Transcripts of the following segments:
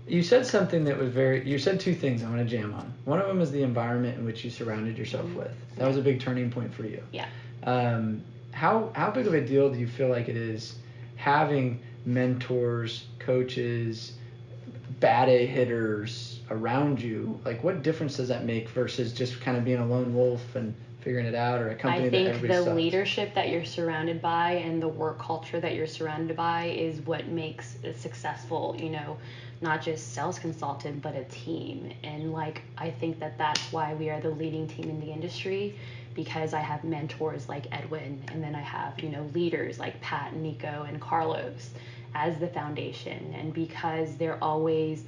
You said something that was you said two things I want to jam on. One of them is the environment in which you surrounded yourself with. That was a big turning point for you. Yeah. How big of a deal do you feel like it is having mentors, coaches, bad A hitters around you? Like, what difference does that make versus just kind of being a lone wolf and figuring it out, or a company that everybody I think sucks? the leadership that you're surrounded by and the work culture that you're surrounded by is what makes a successful, not just sales consultant, but a team. And like, I think that that's why we are the leading team in the industry, because I have mentors like Edwin, and then I have, leaders like Pat, Nico, and Carlos as the foundation. And because they're always,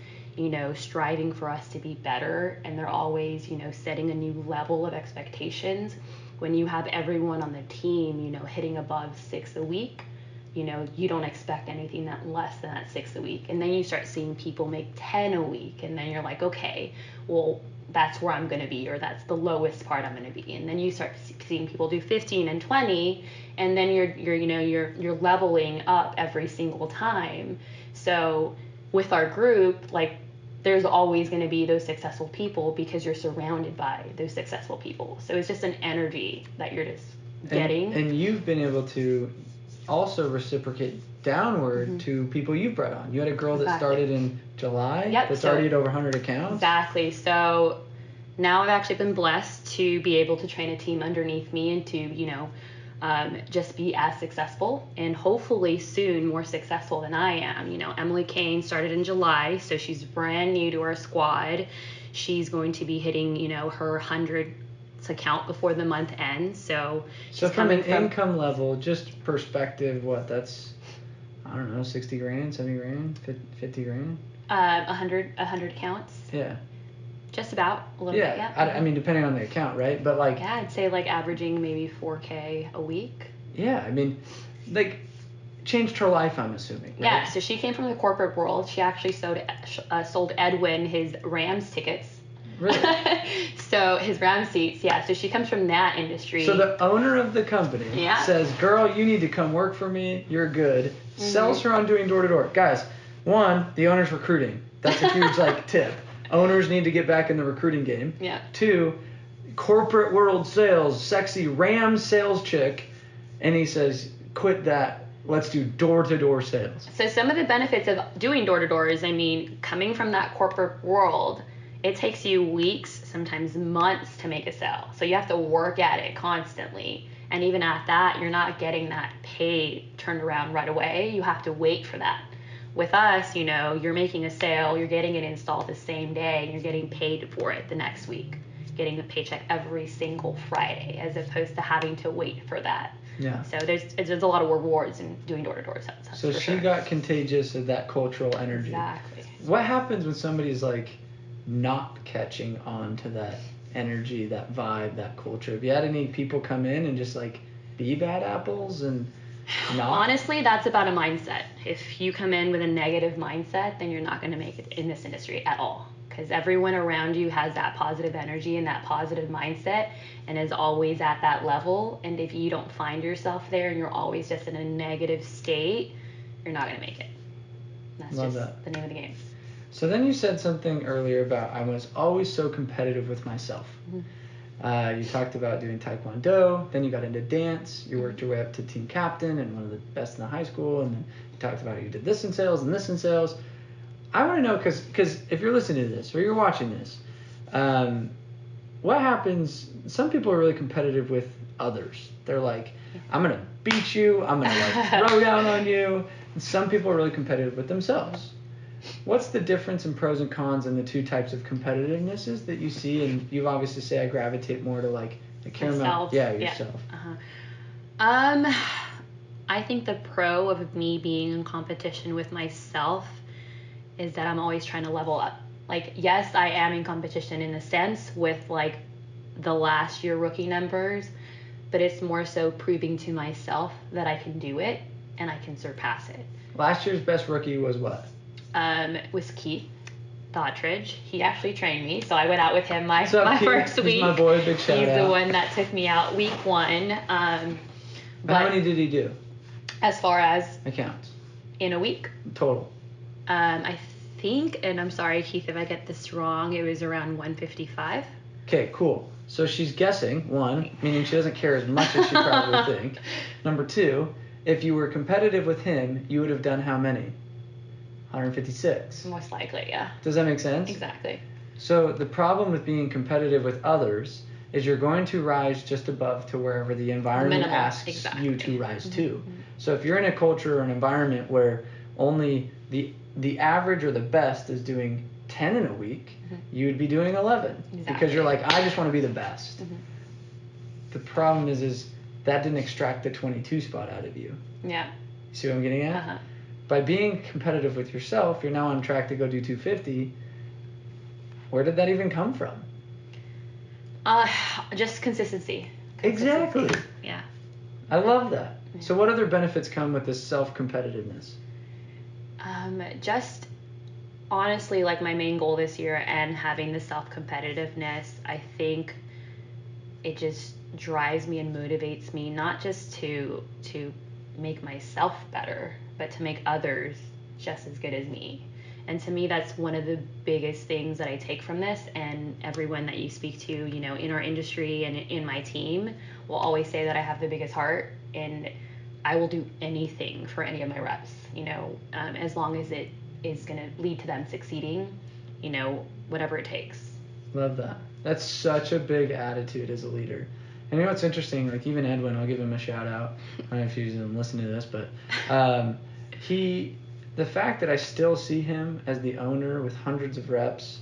striving for us to be better, and they're always, setting a new level of expectations. When you have everyone on the team, hitting above 6 a week, you don't expect anything that less than that 6 a week. And then you start seeing people make 10 a week, and then you're like, okay, well, that's where I'm going to be, or that's the lowest part I'm going to be. And then you start seeing people do 15 and 20, and then you're leveling up every single time. So with our group, like, there's always going to be those successful people because you're surrounded by those successful people. So it's just an energy that you're just getting. And you've been able to also reciprocate downward to people you've brought on. You had a girl that started in July that's already at over 100 accounts. Exactly. So now I've actually been blessed to be able to train a team underneath me and to, just be as successful, and hopefully soon more successful than I am. Emily Kane started in July, so she's brand new to our squad. She's going to be hitting, her 100th account before the month ends. So from an income level, just perspective, that's, I don't know, 60 grand, 70 grand, 50 grand? 100 accounts. Yeah. Just about a little bit, yeah. I mean, depending on the account, right? But like... Yeah, I'd say like averaging maybe 4K a week. Yeah, I mean, like, changed her life, I'm assuming. Right? Yeah, so she came from the corporate world. She actually sold Edwin his Rams tickets. Really? So his Rams seats, yeah. So she comes from that industry. So the owner of the company says, girl, you need to come work for me. You're good. Sells her on doing door-to-door. Guys, one, the owner's recruiting. That's a huge, tip. Owners need to get back in the recruiting game. Yeah. 2, corporate world sales, sexy Rams sales chick. And he says, quit that. Let's do door-to-door sales. So some of the benefits of doing door-to-door is, coming from that corporate world, it takes you weeks, sometimes months to make a sale. So you have to work at it constantly. And even at that, you're not getting that pay turned around right away. You have to wait for that. With us, you're making a sale, you're getting it installed the same day, and you're getting paid for it the next week, getting a paycheck every single Friday, as opposed to having to wait for that. Yeah. So there's a lot of rewards in doing door-to-door sales. So she got contagious of that cultural energy. Exactly. What happens when somebody's not catching on to that energy, that vibe, that culture? Have you had any people come in and just be bad apples and not? Honestly, that's about a mindset. If you come in with a negative mindset, then you're not going to make it in this industry at all, because everyone around you has that positive energy and that positive mindset and is always at that level. And if you don't find yourself there and you're always just in a negative state, you're not going to make it. That's Love just that. the name of the game. So then you said something earlier about I was always so competitive with myself. You talked about doing Taekwondo, then you got into dance, you worked your way up to team captain and one of the best in the high school, and then you talked about you did this in sales and this in sales. I want to know, because if you're listening to this or you're watching this, what happens? Some people are really competitive with others. They're like, I'm going to beat you, I'm going to throw down on you. And some people are really competitive with themselves. What's the difference in pros and cons in the two types of competitivenesses that you see? And you obviously say I gravitate more to the caramel. Yeah, yourself. Yeah. I think the pro of me being in competition with myself is that I'm always trying to level up. Yes, I am in competition in a sense with the last year rookie numbers, but it's more so proving to myself that I can do it and I can surpass it. Last year's best rookie was what? Was Keith Dottridge. He actually trained me, so I went out with him my first week. He's my boy, big shout He's out. the one that took me out week 1. How many did he do? As far as accounts in a week? Total. I think, and I'm sorry, Keith, if I get this wrong, it was around 155. Okay, cool. So she's guessing, one, meaning she doesn't care as much as she probably would think. Number two, if you were competitive with him, you would have done how many? 156. Most likely, yeah. Does that make sense? Exactly. So the problem with being competitive with others is you're going to rise just above to wherever the environment asks you to rise to. So if you're in a culture or an environment where only the average or the best is doing 10 in a week, you would be doing 11 because you're like, I just want to be the best. The problem is that didn't extract the 22 spot out of you. Yeah. See what I'm getting at? By being competitive with yourself, you're now on track to go do 250. Where did that even come from? Just consistency. Exactly. Yeah. I love that. So what other benefits come with this self-competitiveness? Just honestly, like my main goal this year and having the self-competitiveness, I think it just drives me and motivates me not just to make myself better, but to make others just as good as me. And to me, that's one of the biggest things that I take from this. And everyone that you speak to, you know, in our industry and in my team will always say that I have the biggest heart, and I will do anything for any of my reps, you know, as long as it is going to lead to them succeeding, you know, whatever it takes. Love that. That's such a big attitude as a leader. And you know what's interesting? Like even Edwin, I'll give him a shout out. I don't know if he's listening to this, but the fact that I still see him as the owner with hundreds of reps,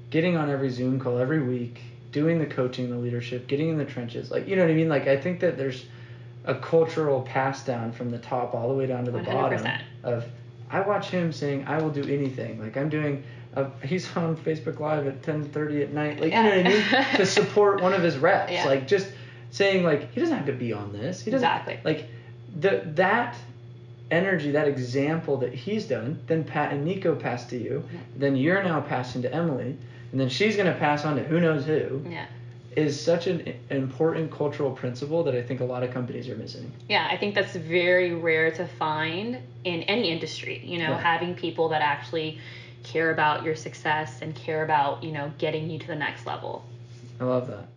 getting on every Zoom call every week, doing the coaching, the leadership, getting in the trenches, like, you know what I mean? Like, I think that there's a cultural pass down from the top all the way down to the 100%. bottom of, I watch him saying, I will do anything. Like I'm doing, he's on Facebook Live at 10:30 at night, like, you know what I mean? To support one of his reps. Yeah. Like just saying like, he doesn't have to be on this. He doesn't, Exactly. like that energy, that example that he's done, then Pat and Nico passed to you, then you're now passing to Emily, and then she's going to pass on to who knows who, is such an important cultural principle that I think a lot of companies are missing. Yeah, I think that's very rare to find in any industry, you know, having people that actually care about your success and care about, you know, getting you to the next level. I love that.